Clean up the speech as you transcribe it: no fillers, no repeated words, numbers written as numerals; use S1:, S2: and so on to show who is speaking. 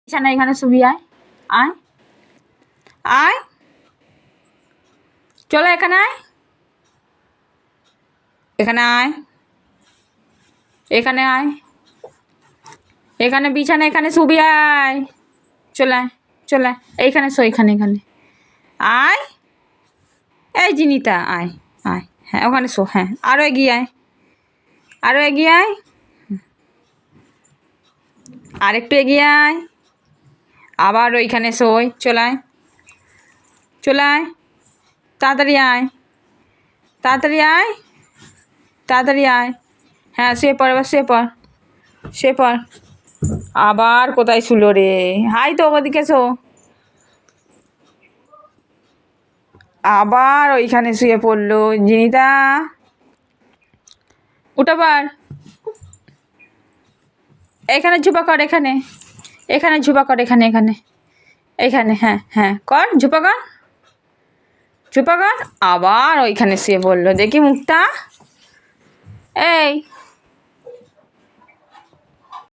S1: বিছানা এখানে শুবি, আয় আয় আয়, চলো এখানে আয়, এখানে আয়, এখানে আয়, এখানে বিছানা এখানে শুবি, আয়, চলে আয়, চলে আয়, এইখানে শো, এখানে এখানে আয়, এই জিনিতা আয় আয়, হ্যাঁ ওখানে শো, হ্যাঁ আরও এগিয়ে আয়, আরও এগিয়ে আয়, আরেকটু এগিয়ে আয়, আবার ওইখানে শোয়, চলায় চলায়, তাড়াতাড়ি আয়, তাড়াতাড়ি আয়, তাড়াতাড়ি আয়, হ্যাঁ শুয়ে পড়, এবার শুয়ে পড়, শুয়ে পড়, আবার কোথায় শুলো রে, হাই তো ওদিকে শো, আবার ওইখানে শুয়ে পড়লো জিনিতা, উঠে পড়, এখানে ঝুপা কর, এখানে এখানে ঝুপা কর, এখানে এখানে এইখানে, হ্যাঁ হ্যাঁ কর, ঝুপা কর, ঝুপা কর, আবার ওইখানে শুয়ে পড়লো, দেখি মুখটা, এই